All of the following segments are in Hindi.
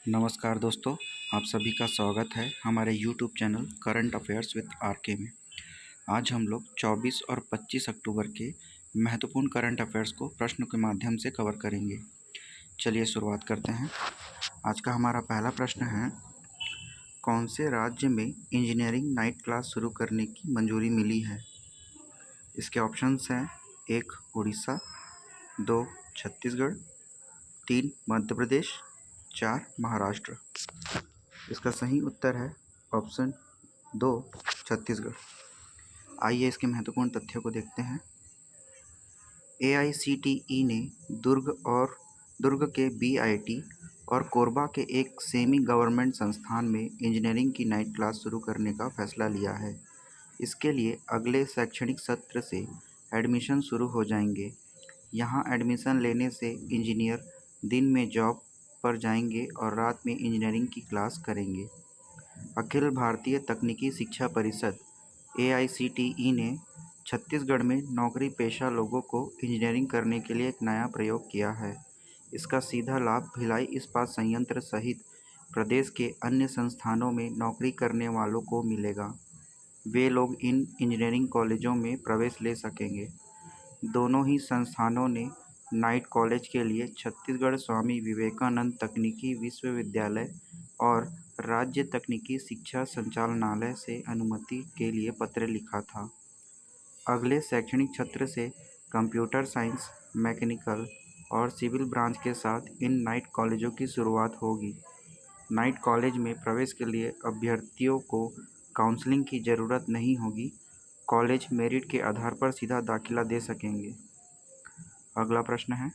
नमस्कार दोस्तों, आप सभी का स्वागत है हमारे YouTube channel current affairs with RK में। आज हम लोग 24 और 25 अक्टूबर के महत्वपूर्ण करंट अफेयर्स को प्रश्न के माध्यम से कवर करेंगे। चलिए शुरुआत करते हैं। आज का हमारा पहला प्रश्न है, कौन से राज्य में इंजीनियरिंग नाइट क्लास शुरू करने की मंजूरी मिली है? इसके ऑप्शंस हैं 1 उड़ीसा, 2 छत्तीसगढ़, 3 मध्य प्रदेश, 4 महाराष्ट्र। इसका सही उत्तर है ऑप्शन 2 छत्तीसगढ़। आइए इसके महत्वपूर्ण तथ्यों को देखते हैं। AICTE ने दुर्ग के BIT और कोरबा के एक सेमी गवर्नमेंट संस्थान में इंजीनियरिंग की नाइट क्लास शुरू करने का फैसला लिया है। इसके लिए अगले शैक्षणिक सत्र से एडमिशन शुरू हो जाएंगे। यहाँ एडमिशन लेने से इंजीनियर दिन में जॉब पर जाएंगे और रात में इंजीनियरिंग की क्लास करेंगे। अखिल भारतीय तकनीकी शिक्षा परिषद AICTE ने छत्तीसगढ़ में नौकरी पेशा लोगों को इंजीनियरिंग करने के लिए एक नया प्रयोग किया है। इसका सीधा लाभ भिलाई इस्पात संयंत्र सहित प्रदेश के अन्य संस्थानों में नौकरी करने वालों को मिलेगा। वे लोग इन इंजीनियरिंग कॉलेजों में प्रवेश ले सकेंगे। दोनों ही संस्थानों ने नाइट कॉलेज के लिए छत्तीसगढ़ स्वामी विवेकानंद तकनीकी विश्वविद्यालय और राज्य तकनीकी शिक्षा संचालनालय से अनुमति के लिए पत्र लिखा था। अगले शैक्षणिक सत्र से कंप्यूटर साइंस, मैकेनिकल और सिविल ब्रांच के साथ इन नाइट कॉलेजों की शुरुआत होगी। नाइट कॉलेज में प्रवेश के लिए अभ्यर्थियों को काउंसलिंग की ज़रूरत नहीं होगी। कॉलेज मेरिट के आधार पर सीधा दाखिला दे सकेंगे। अगला प्रश्न है,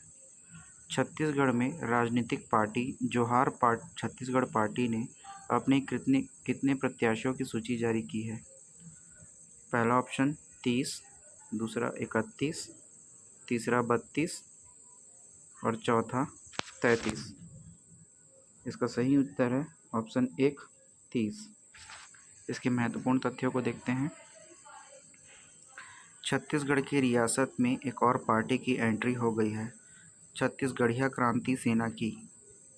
छत्तीसगढ़ में राजनीतिक पार्टी छत्तीसगढ़ पार्टी ने अपने कितने प्रत्याशियों की सूची जारी की है? पहला ऑप्शन 30, दूसरा 31, तीसरा 32 और चौथा 33। इसका सही उत्तर है ऑप्शन 1 30। इसके महत्वपूर्ण तथ्यों को देखते हैं। छत्तीसगढ़ की रियासत में एक और पार्टी की एंट्री हो गई है। छत्तीसगढ़िया क्रांति सेना की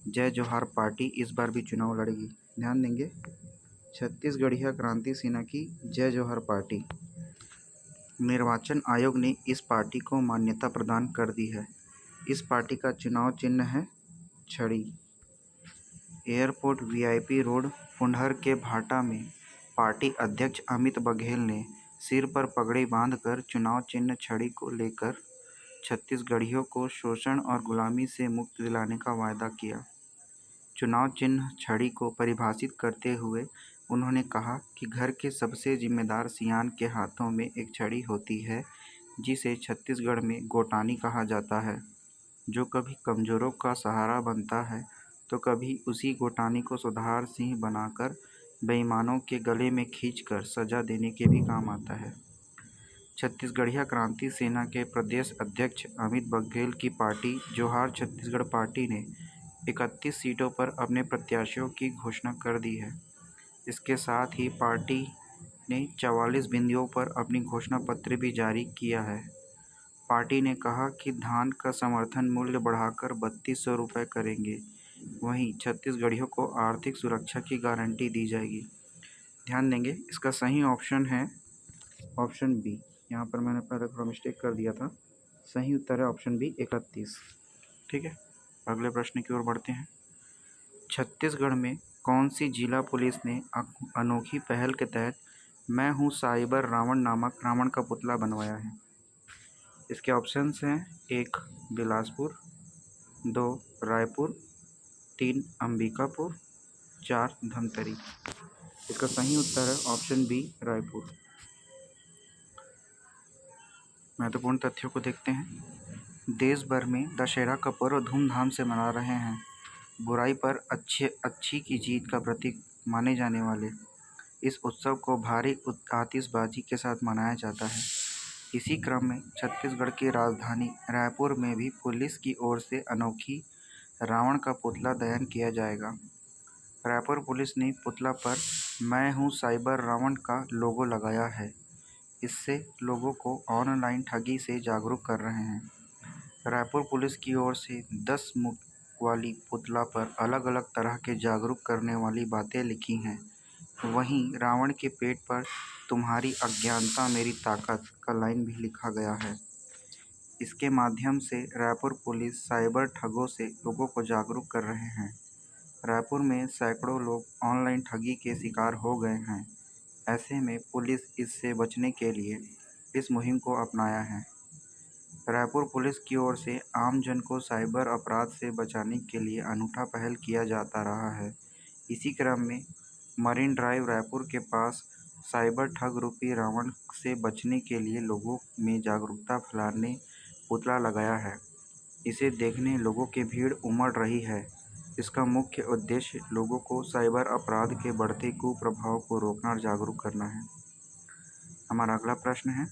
जय जोहार पार्टी इस बार भी चुनाव लड़ेगी। ध्यान देंगे, छत्तीसगढ़िया क्रांति सेना की जय जोहार पार्टी। निर्वाचन आयोग ने इस पार्टी को मान्यता प्रदान कर दी है। इस पार्टी का चुनाव चिन्ह है छड़ी। एयरपोर्ट VIP रोड पुंडहर के भाटा में पार्टी अध्यक्ष अमित बघेल ने सिर पर पगड़ी बांधकर चुनाव चिन्ह छड़ी को लेकर छत्तीसगढ़ियों को शोषण और गुलामी से मुक्त दिलाने का वायदा किया। चुनाव चिन्ह छड़ी को परिभाषित करते हुए उन्होंने कहा कि घर के सबसे जिम्मेदार सियान के हाथों में एक छड़ी होती है, जिसे छत्तीसगढ़ में गोटानी कहा जाता है, जो कभी कमजोरों का सहारा बनता है तो कभी उसी गोटानी को सुधार सिंह बनाकर बेईमानों के गले में खींचकर सजा देने के भी काम आता है। छत्तीसगढ़िया क्रांति सेना के प्रदेश अध्यक्ष अमित बघेल की पार्टी जोहार छत्तीसगढ़ पार्टी ने 31 सीटों पर अपने प्रत्याशियों की घोषणा कर दी है। इसके साथ ही पार्टी ने 44 बिंदुओं पर अपनी घोषणा पत्र भी जारी किया है। पार्टी ने कहा कि धान का समर्थन मूल्य बढ़ाकर 3200 रुपये करेंगे। वहीं छत्तीसगढ़ियों को आर्थिक सुरक्षा की गारंटी दी जाएगी। ध्यान देंगे, इसका सही ऑप्शन है ऑप्शन बी। यहाँ पर मैंने पहले थोड़ा मिस्टेक कर दिया था। सही उत्तर है ऑप्शन बी 31। ठीक है, अगले प्रश्न की ओर बढ़ते हैं। छत्तीसगढ़ में कौन सी जिला पुलिस ने अनोखी पहल के तहत मैं हूँ साइबर रावण नामक रावण का पुतला बनवाया है? इसके ऑप्शंस हैं 1 बिलासपुर, 2 रायपुर, 3 अंबिकापुर, 4 धमतरी। इसका सही उत्तर है ऑप्शन बी रायपुर। महत्वपूर्ण तथ्यों को देखते हैं। देश भर में दशहरा का पर्व धूमधाम से मना रहे हैं। बुराई पर अच्छी की जीत का प्रतीक माने जाने वाले इस उत्सव को भारी आतिशबाजी के साथ मनाया जाता है। इसी क्रम में छत्तीसगढ़ की राजधानी रायपुर में भी पुलिस की ओर से अनोखी रावण का पुतला दहन किया जाएगा। रायपुर पुलिस ने पुतला पर मैं हूँ साइबर रावण का लोगो लगाया है। इससे लोगों को ऑनलाइन ठगी से जागरूक कर रहे हैं। रायपुर पुलिस की ओर से 10 वाली पुतला पर अलग अलग तरह के जागरूक करने वाली बातें लिखी हैं। वहीं रावण के पेट पर तुम्हारी अज्ञानता मेरी ताकत का लाइन भी लिखा गया है। इसके माध्यम से रायपुर पुलिस साइबर ठगों से लोगों को जागरूक कर रहे हैं। रायपुर में सैकड़ों लोग ऑनलाइन ठगी के शिकार हो गए हैं। ऐसे में पुलिस इससे बचने के लिए इस मुहिम को अपनाया है। रायपुर पुलिस की ओर से आम जन को साइबर अपराध से बचाने के लिए अनूठा पहल किया जाता रहा है। इसी क्रम में मरीन ड्राइव रायपुर के पास साइबर ठग रूपी रावण से बचने के लिए लोगों में जागरूकता फैलाने पुतला लगाया है। इसे देखने लोगों की भीड़ उमड़ रही है। इसका मुख्य उद्देश्य लोगों को साइबर अपराध के बढ़ते कुप्रभाव को रोकना और जागरूक करना है। हमारा अगला प्रश्न है,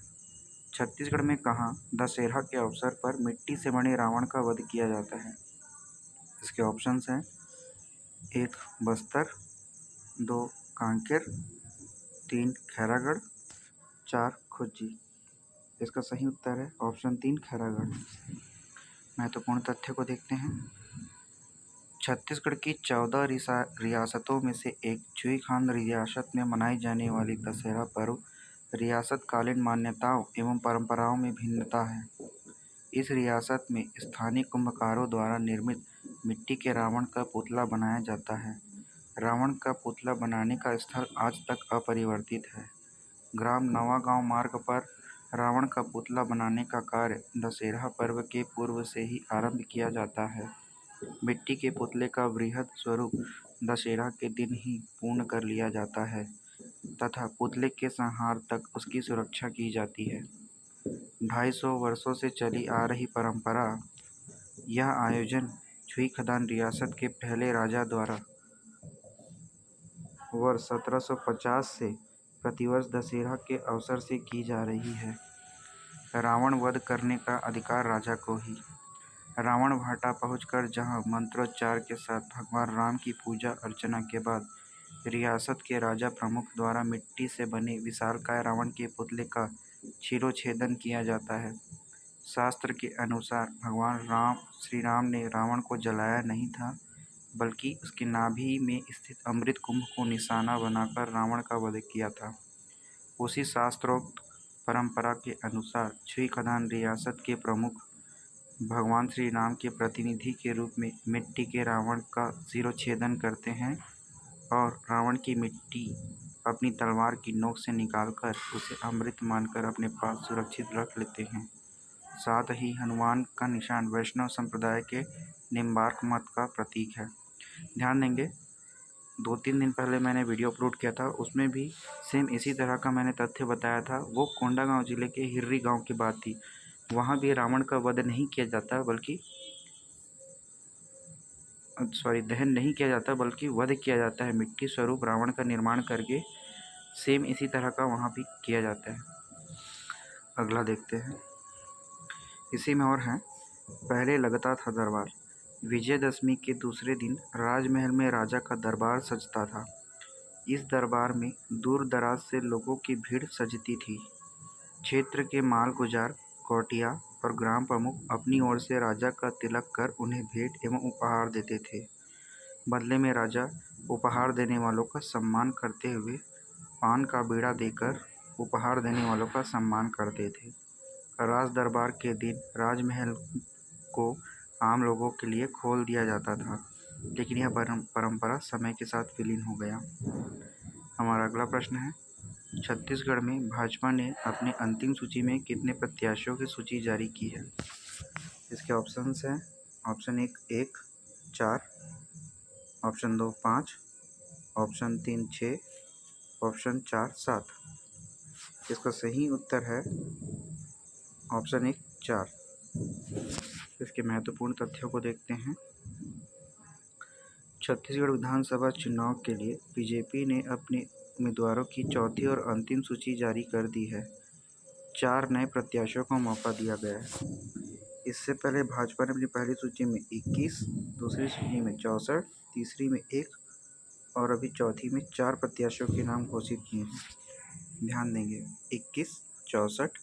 छत्तीसगढ़ में कहाँ दशहरा के अवसर पर मिट्टी से बने रावण का वध किया जाता है? इसके ऑप्शंस हैं 1 बस्तर, 2 कांकेर, 3 खैरागढ़, 4 खुज्जी। इसका सही उत्तर है ऑप्शन 3 खैरागढ़। महत्वपूर्ण तथ्य को देखते हैं। छत्तीसगढ़ की 14 रियासतों में से एक छुईखान रियासत में मनाई जाने वाली दशहरा पर्व रियासतकालीन मान्यताओं एवं परंपराओं में भिन्नता है। इस रियासत में स्थानीय कुम्भकारों द्वारा निर्मित मिट्टी के रावण का पुतला बनाया जाता है। रावण का पुतला बनाने का स्थल आज तक अपरिवर्तित है। ग्राम नवागांव मार्ग पर रावण का पुतला बनाने का कार्य दशहरा पर्व के पूर्व से ही आरंभ किया जाता है। मिट्टी के पुतले का वृहद स्वरूप दशहरा के दिन ही पूर्ण कर लिया जाता है तथा पुतले के संहार तक उसकी सुरक्षा की जाती है। 250 वर्षों से चली आ रही परंपरा यह आयोजन छुईखदान रियासत के पहले राजा द्वारा वर्ष 1750 से प्रतिवर्ष दशहरा के अवसर से की जा रही है। रावण वध करने का अधिकार राजा को ही। रावण भाटा पहुंचकर जहां मंत्रोच्चार के साथ भगवान राम की पूजा अर्चना के बाद रियासत के राजा प्रमुख द्वारा मिट्टी से बने विशालकाय रावण के पुतले का शिरोछेदन किया जाता है। शास्त्र के अनुसार भगवान श्री राम ने रावण को जलाया नहीं था, बल्कि उसकी नाभि में स्थित अमृत कुंभ को निशाना बनाकर रावण का वध किया था। उसी शास्त्रोक्त परंपरा के अनुसार छुईखदान रियासत के प्रमुख भगवान श्री राम के प्रतिनिधि के रूप में मिट्टी के रावण का शिरोछेदन करते हैं और रावण की मिट्टी अपनी तलवार की नोक से निकालकर उसे अमृत मानकर अपने पास सुरक्षित रख लेते हैं। साथ ही हनुमान का निशान वैष्णव संप्रदाय के निम्बार्क मत का प्रतीक है। ध्यान देंगे, 2-3 दिन पहले मैंने वीडियो अपलोड किया था, उसमें भी सेम इसी तरह का मैंने तथ्य बताया था। वो कोंडागांव जिले के हिर्री गांव की बात थी। वहाँ भी रावण का वध नहीं किया जाता, बल्कि दहन नहीं किया जाता, बल्कि वध किया जाता है। मिट्टी स्वरूप रावण का निर्माण करके सेम इसी तरह का वहाँ भी किया जाता है। अगला देखते हैं, इसी में और है, पहले लगता था दरबार। विजयदशमी के दूसरे दिन राजमहल में राजा का दरबार सजता था। इस दरबार में दूर दराज से लोगों की भीड़ सजती थी। क्षेत्र के मालगुजार, कौटिया और ग्राम प्रमुख अपनी ओर से राजा का तिलक कर उन्हें भेंट एवं उपहार देते थे। बदले में राजा उपहार देने वालों का सम्मान करते हुए पान का बीड़ा देकर उपहार देने वालों का सम्मान करते थे। राज दरबार के दिन राजमहल को आम लोगों के लिए खोल दिया जाता था, लेकिन यह परंपरा समय के साथ विलीन हो गया। हमारा अगला प्रश्न है, छत्तीसगढ़ में भाजपा ने अपनी अंतिम सूची में कितने प्रत्याशियों की सूची जारी की है? इसके ऑप्शंस हैं, ऑप्शन 1 4, ऑप्शन 2 5, ऑप्शन 3 6, ऑप्शन 4 7। इसका सही उत्तर है ऑप्शन 1 4। इसके महत्वपूर्ण तथ्यों को देखते हैं। छत्तीसगढ़ विधानसभा चुनाव के लिए बीजेपी ने अपने उम्मीदवारों की चौथी और अंतिम सूची जारी कर दी है। 4 नए प्रत्याशियों को मौका दिया गया है। इससे पहले भाजपा ने अपनी पहली सूची में 21, दूसरी सूची में 64, तीसरी में 1 और अभी चौथी में 4 प्रत्याशियों के नाम घोषित किए हैं। ध्यान देंगे, 21, 64,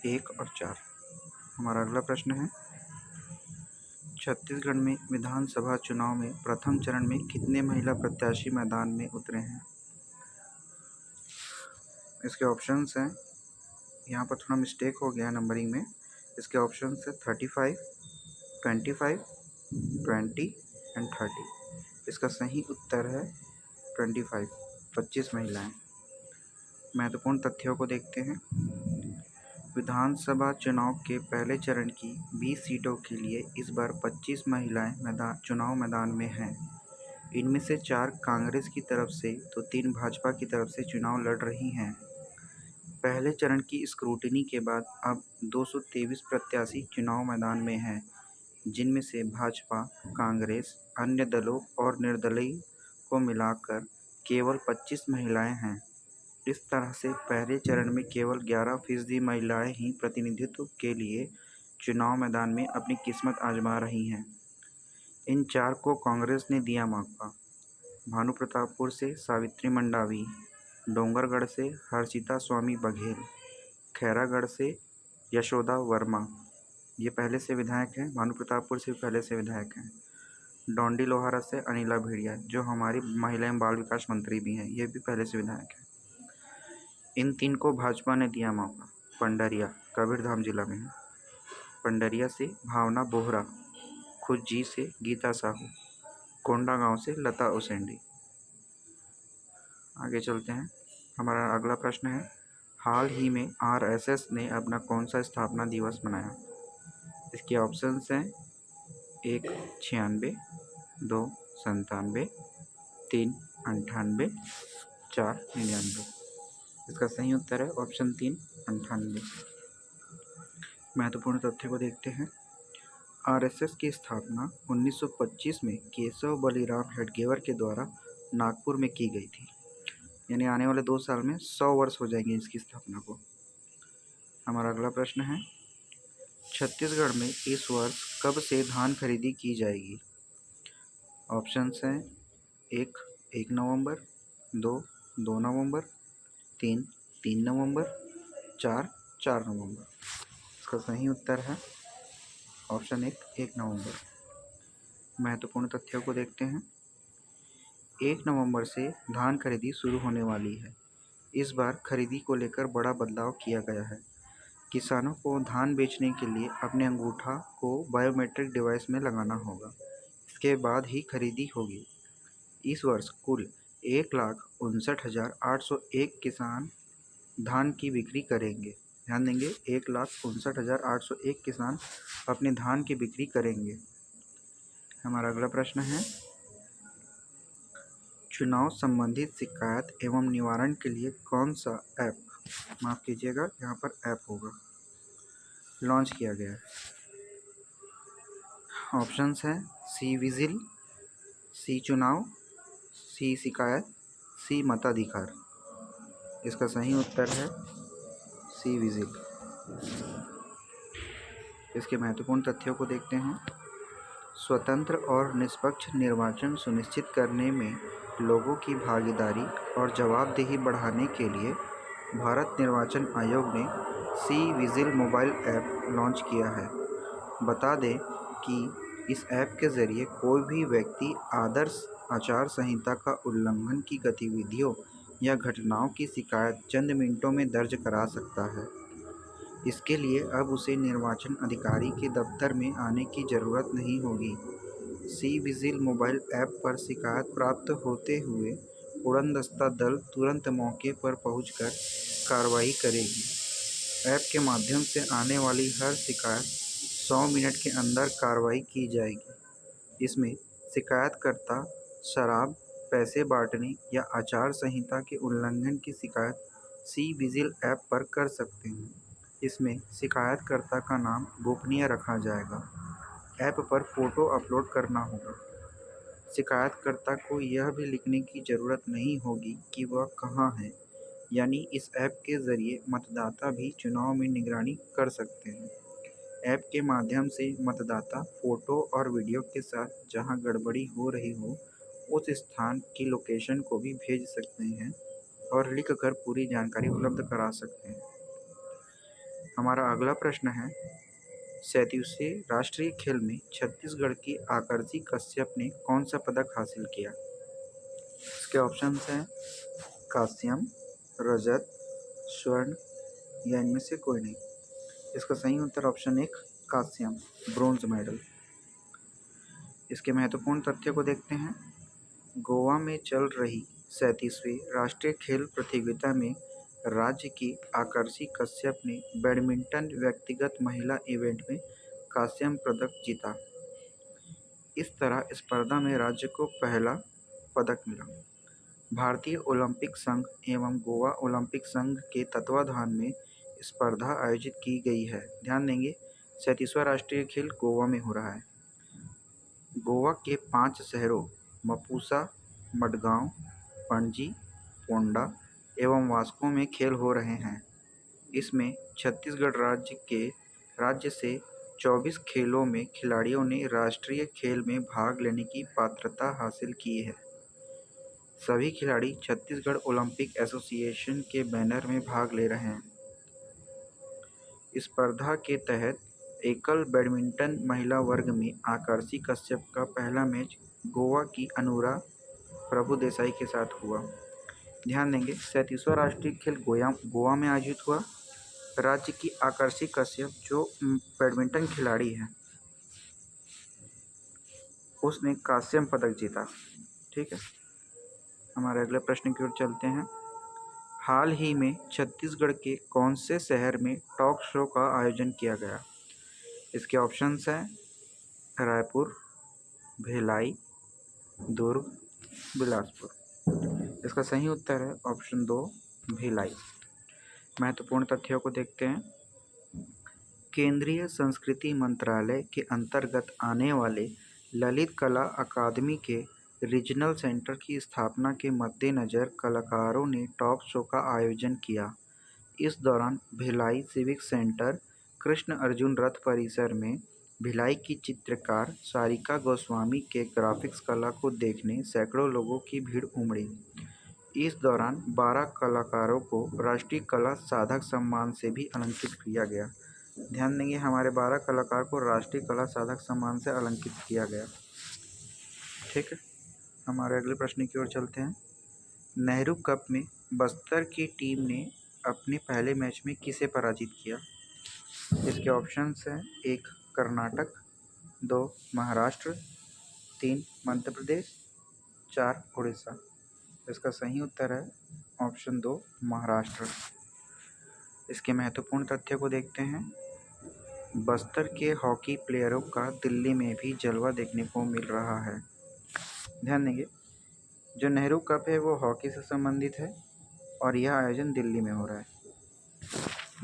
1 और 4। हमारा अगला प्रश्न है, छत्तीसगढ़ में विधानसभा चुनाव में प्रथम चरण में कितने महिला प्रत्याशी मैदान में उतरे हैं? इसके ऑप्शंस हैं, यहाँ पर थोड़ा मिस्टेक हो गया नंबरिंग में। इसके ऑप्शंस है 35, 25, 20 एंड 30। इसका सही उत्तर है 25, 25 महिलाएं। महत्वपूर्ण तथ्यों को देखते हैं। विधानसभा चुनाव के पहले चरण की 20 सीटों के लिए इस बार 25 महिलाएं चुनाव मैदान में हैं। इनमें से 4 कांग्रेस की तरफ से तो 3 भाजपा की तरफ से चुनाव लड़ रही हैं। पहले चरण की स्क्रूटिनी के बाद अब 223 प्रत्याशी चुनाव मैदान में हैं, जिनमें से भाजपा, कांग्रेस, अन्य दलों और निर्दलीय को मिलाकर केवल 25 महिलाएं हैं। इस तरह से पहले चरण में केवल 11% महिलाएं ही प्रतिनिधित्व के लिए चुनाव मैदान में अपनी किस्मत आजमा रही हैं। इन 4 को कांग्रेस ने दिया मौका। भानुप्रतापपुर से सावित्री मंडावी, डोंगरगढ़ से हर्षिता स्वामी बघेल, खैरागढ़ से यशोदा वर्मा, ये पहले से विधायक हैं। भानुप्रतापपुर से पहले से विधायक हैं। डोंडी लोहारा से अनिला भेड़िया, जो हमारी महिला एवं बाल विकास मंत्री भी हैं, ये भी पहले से विधायक हैं। इन 3 को भाजपा ने दिया मौका। पंडरिया कबीरधाम जिला में है। पंडरिया से भावना बोहरा, खुज्जी से गीता साहू, कोंडागांव से लता उसेंडी। आगे चलते हैं। हमारा अगला प्रश्न है, हाल ही में आरएसएस ने अपना कौन सा स्थापना दिवस मनाया? इसके ऑप्शंस हैं 1 96, 2 97, 3 98, 4 99। इसका सही उत्तर है ऑप्शन 3 98। महत्वपूर्ण तथ्य को देखते हैं। आरएसएस की स्थापना 1925 में केशव बलिराम हेडगेवार के द्वारा नागपुर में की गई थी। यानी आने वाले 2 साल में 100 वर्ष हो जाएंगे इसकी स्थापना को। हमारा अगला प्रश्न है, छत्तीसगढ़ में इस वर्ष कब से धान खरीदी की जाएगी? ऑप्शंस हैं 1 नवंबर, 2 नवंबर, 3 नवंबर, 4 नवंबर। इसका सही उत्तर है ऑप्शन 1 नवंबर। महत्वपूर्ण तथ्यों को देखते हैं। 1 नवंबर से धान खरीदी शुरू होने वाली है। इस बार खरीदी को लेकर बड़ा बदलाव किया गया है। किसानों को धान बेचने के लिए अपने अंगूठा को बायोमेट्रिक डिवाइस में लगाना होगा। इसके बाद ही खरीदी होगी। इस वर्ष कुल 1,59,801 किसान धान की बिक्री करेंगे। ध्यान देंगे, 1,59,801 किसान अपने धान की बिक्री करेंगे। हमारा अगला प्रश्न है, चुनाव संबंधित शिकायत एवं निवारण के लिए कौन सा ऐप, माफ़ कीजिएगा यहाँ पर ऐप होगा, लॉन्च किया गया है? ऑप्शंस हैं सी विजिल, सी चुनाव, सी शिकायत, सी मताधिकार। इसका सही उत्तर है सी विजिल। इसके महत्वपूर्ण तथ्यों को देखते हैं। स्वतंत्र और निष्पक्ष निर्वाचन सुनिश्चित करने में लोगों की भागीदारी और जवाबदेही बढ़ाने के लिए भारत निर्वाचन आयोग ने C vigil mobile app launch किया है। बता दें कि इस ऐप के ज़रिए कोई भी व्यक्ति आदर्श आचार संहिता का उल्लंघन की गतिविधियों या घटनाओं की शिकायत चंद मिनटों में दर्ज करा सकता है। इसके लिए अब उसे निर्वाचन अधिकारी के दफ्तर में आने की ज़रूरत नहीं होगी। सी विजिल मोबाइल ऐप पर शिकायत प्राप्त होते हुए उड़नदस्ता दल तुरंत मौके पर पहुंचकर कार्रवाई करेगी। ऐप के माध्यम से आने वाली हर शिकायत 100 मिनट के अंदर कार्रवाई की जाएगी। इसमें शिकायतकर्ता शराब, पैसे बांटने या आचार संहिता के उल्लंघन की शिकायत सी विजिल ऐप पर कर सकते हैं। इसमें शिकायतकर्ता का नाम गोपनीय रखा जाएगा। ऐप पर फ़ोटो अपलोड करना होगा। शिकायतकर्ता को यह भी लिखने की ज़रूरत नहीं होगी कि वह कहाँ है। यानी इस ऐप के ज़रिए मतदाता भी चुनाव में निगरानी कर सकते हैं। ऐप के माध्यम से मतदाता फ़ोटो और वीडियो के साथ जहां गड़बड़ी हो रही हो उस स्थान की लोकेशन को भी भेज सकते हैं और लिख कर पूरी जानकारी उपलब्ध करा सकते हैं। हमारा अगला प्रश्न है, 37वें राष्ट्रीय खेल में छत्तीसगढ़ की आकर्षि कश्यप ने कौन सा पदक हासिल किया? इसके ऑप्शंस हैं कांस्यम, रजत, स्वर्ण या इनमें से कोई नहीं। इसका सही उत्तर ऑप्शन 1 कांस्यम, ब्रोंज मेडल। इसके महत्वपूर्ण तथ्य को देखते हैं। गोवा में चल रही 37वीं राष्ट्रीय खेल प्रतियोगिता में राज्य की आकर्षि कश्यप ने बैडमिंटन व्यक्तिगत महिला इवेंट में कांस्य पदक जीता। इस तरह स्पर्धा में राज्य को पहला पदक मिला। भारतीय ओलंपिक संघ एवं गोवा ओलंपिक संघ के तत्वाधान में स्पर्धा आयोजित की गई है। ध्यान देंगे, 37वां राष्ट्रीय खेल गोवा में हो रहा है। गोवा के 5 शहरों मपुसा, मडगांव, पणजी, पोंडा एवं वास्को में खेल हो रहे हैं। इसमें छत्तीसगढ़ राज्य से 24 खेलों में खिलाड़ियों ने राष्ट्रीय खेल में भाग लेने की पात्रता हासिल की है। सभी खिलाड़ी छत्तीसगढ़ ओलंपिक एसोसिएशन के बैनर में भाग ले रहे हैं। स्पर्धा के तहत एकल बैडमिंटन महिला वर्ग में आकर्षि कश्यप का पहला मैच गोवा की अनुरा प्रभुदेसाई के साथ हुआ। ध्यान देंगे, 37वां राष्ट्रीय खेल गोवा में आयोजित हुआ। राज्य की आकर्षि कश्यप जो बैडमिंटन खिलाड़ी है उसने कांस्य पदक जीता। ठीक है, हमारे अगले प्रश्न की ओर चलते हैं। हाल ही में छत्तीसगढ़ के कौन से शहर में टॉक शो का आयोजन किया गया? इसके ऑप्शंस हैं रायपुर, भिलाई, दुर्ग, बिलासपुर। इसका सही उत्तर है ऑप्शन 2 भिलाई। महत्वपूर्ण तथ्यों को देखते हैं। केंद्रीय संस्कृति मंत्रालय के अंतर्गत आने वाले ललित कला अकादमी के रीजनल सेंटर की स्थापना के मद्देनज़र कलाकारों ने टॉक शो का आयोजन किया। इस दौरान भिलाई सिविक सेंटर कृष्ण अर्जुन रथ परिसर में भिलाई की चित्रकार सारिका गोस्वामी के ग्राफिक्स कला को देखने सैकड़ों लोगों की भीड़ उमड़ी। इस दौरान 12 कलाकारों को राष्ट्रीय कला साधक सम्मान से भी अलंकृत किया गया। ध्यान देंगे, हमारे 12 कलाकार को राष्ट्रीय कला साधक सम्मान से अलंकृत किया गया। ठीक है, हमारे अगले प्रश्न की ओर चलते हैं। नेहरू कप में बस्तर की टीम ने अपने पहले मैच में किसे पराजित किया? इसके ऑप्शंस हैं 1 कर्नाटक, 2 महाराष्ट्र, 3 मध्य प्रदेश, 4 उड़ीसा। इसका सही उत्तर है ऑप्शन 2 महाराष्ट्र। इसके महत्वपूर्ण तथ्य को देखते हैं। बस्तर के हॉकी प्लेयरों का दिल्ली में भी जलवा देखने को मिल रहा है। ध्यान देंगे, जो नेहरू कप है वो हॉकी से संबंधित है और यह आयोजन दिल्ली में हो रहा है।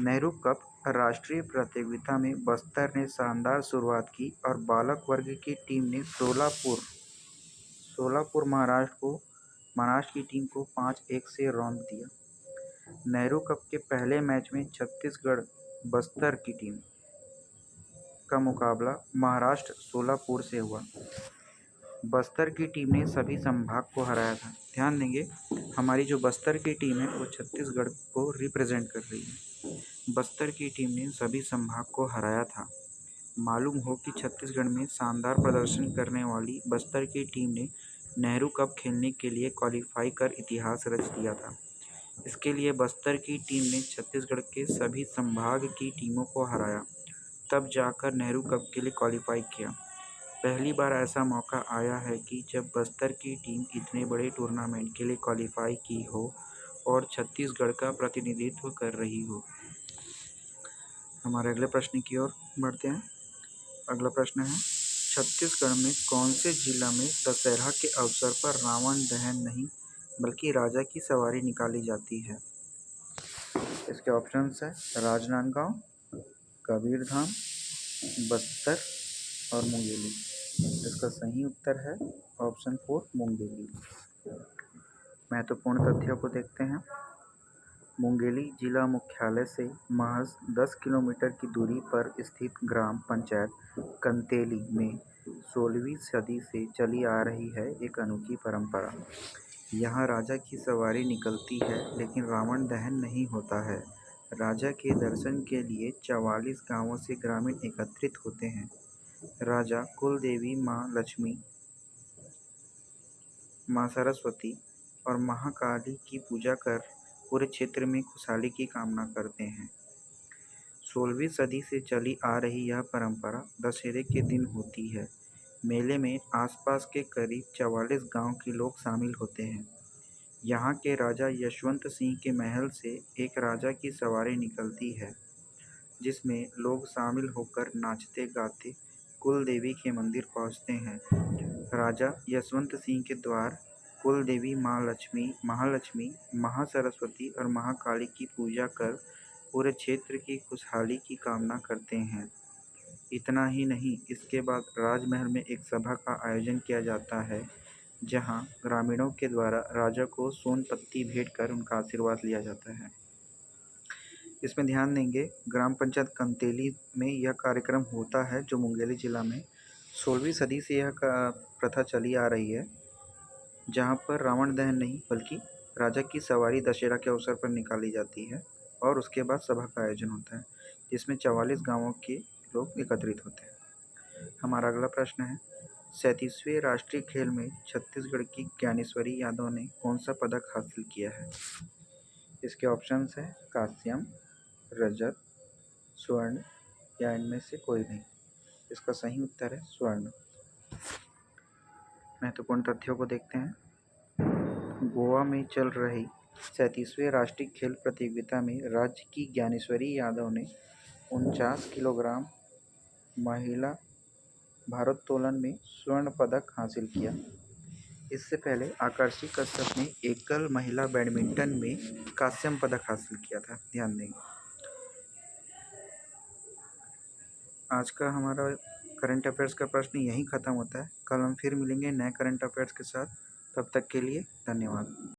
नेहरू कप राष्ट्रीय प्रतियोगिता में बस्तर ने शानदार शुरुआत की और बालक वर्ग की टीम ने सोलापुर महाराष्ट्र की टीम को 5-1 से रौंद दिया। नेहरू कप के पहले मैच में छत्तीसगढ़ बस्तर की टीम का मुकाबला महाराष्ट्र सोलापुर से हुआ। बस्तर की टीम ने सभी संभाग को हराया था। ध्यान देंगे, हमारी जो बस्तर की टीम है वो छत्तीसगढ़ को रिप्रेजेंट कर रही है। बस्तर की टीम ने सभी संभाग को हराया था। मालूम हो कि छत्तीसगढ़ में शानदार प्रदर्शन करने वाली बस्तर की टीम ने नेहरू कप खेलने के लिए क्वालिफाई कर इतिहास रच दिया था। इसके लिए बस्तर की टीम ने छत्तीसगढ़ के सभी संभाग की टीमों को हराया, तब जाकर नेहरू कप के लिए क्वालिफाई किया। पहली बार ऐसा मौका आया है कि जब बस्तर की टीम इतने बड़े टूर्नामेंट के लिए क्वालिफाई की हो और छत्तीसगढ़ का प्रतिनिधित्व कर रही हो। हमारे अगले प्रश्न की ओर बढ़ते हैं। अगला प्रश्न है, छत्तीसगढ़ में कौन से जिला में दशहरा के अवसर पर रावण दहन नहीं बल्कि राजा की सवारी निकाली जाती है? इसके ऑप्शंस हैं राजनांदगांव, कबीरधाम, बस्तर और मुंगेली। इसका सही उत्तर है ऑप्शन 4 मुंगेली। महत्वपूर्ण तथ्यों को देखते हैं। मुंगेली जिला मुख्यालय से महज 10 किलोमीटर की दूरी पर स्थित ग्राम पंचायत कंतेली में 16वीं सदी से चली आ रही है एक अनोखी परंपरा। यहाँ राजा की सवारी निकलती है लेकिन रावण दहन नहीं होता है। राजा के दर्शन के लिए 44 गांवों से ग्रामीण एकत्रित होते हैं। राजा कुलदेवी माँ लक्ष्मी, माँ सरस्वती और महाकाली की पूजा कर पूरे क्षेत्र में खुशहाली की कामना करते हैं। 16वीं सदी से चली आ रही यह परंपरा दशहरे के दिन होती है। मेले में आसपास के करीब 44 गांव के लोग शामिल होते हैं। यहाँ के राजा यशवंत सिंह के महल से एक राजा की सवारी निकलती है, जिसमें लोग शामिल होकर नाचते गाते कुलदेवी के मंदिर पहुँचते हैं। राजा यशवंत सिंह के द्वार कुलदेवी माँ लक्ष्मी, महालक्ष्मी, महासरस्वती और महाकाली की पूजा कर पूरे क्षेत्र की खुशहाली की कामना करते हैं। इतना ही नहीं, इसके बाद राजमहल में एक सभा का आयोजन किया जाता है, जहां ग्रामीणों के द्वारा राजा को सोन पत्ती भेंट कर उनका आशीर्वाद लिया जाता है। इसमें ध्यान देंगे, ग्राम पंचायत कंतेली में यह कार्यक्रम होता है, जो मुंगेली जिला में 16वीं सदी से यह प्रथा चली आ रही है, जहां पर रावण दहन नहीं बल्कि राजा की सवारी दशहरा के अवसर पर निकाली जाती है और उसके बाद सभा का आयोजन होता है, जिसमें 44 गांवों के लोग एकत्रित होते हैं। हमारा अगला प्रश्न है, 37वें राष्ट्रीय खेल में छत्तीसगढ़ की ज्ञानेश्वरी यादव ने कौन सा पदक हासिल किया है? इसके ऑप्शंस हैं कांस्यम, रजत, स्वर्ण या इनमें से कोई नहीं। इसका सही उत्तर है स्वर्ण। महत्वपूर्ण तथ्यों को देखते हैं। गोवा में चल रही 37वें राष्ट्रीय खेल प्रतियोगिता में राज्य की ज्ञानेश्वरी यादव ने 49 किलोग्राम महिला भारोत्तोलन में स्वर्ण पदक हासिल किया। इससे पहले आकर्षि कश्यप ने एकल महिला बैडमिंटन में कांस्य पदक हासिल किया था। ध्यान देंगे। आज का हमारा करंट अफेयर्स का प्रश्न यहीं ख़त्म होता है। कल हम फिर मिलेंगे नए करंट अफेयर्स के साथ। तब तक के लिए धन्यवाद।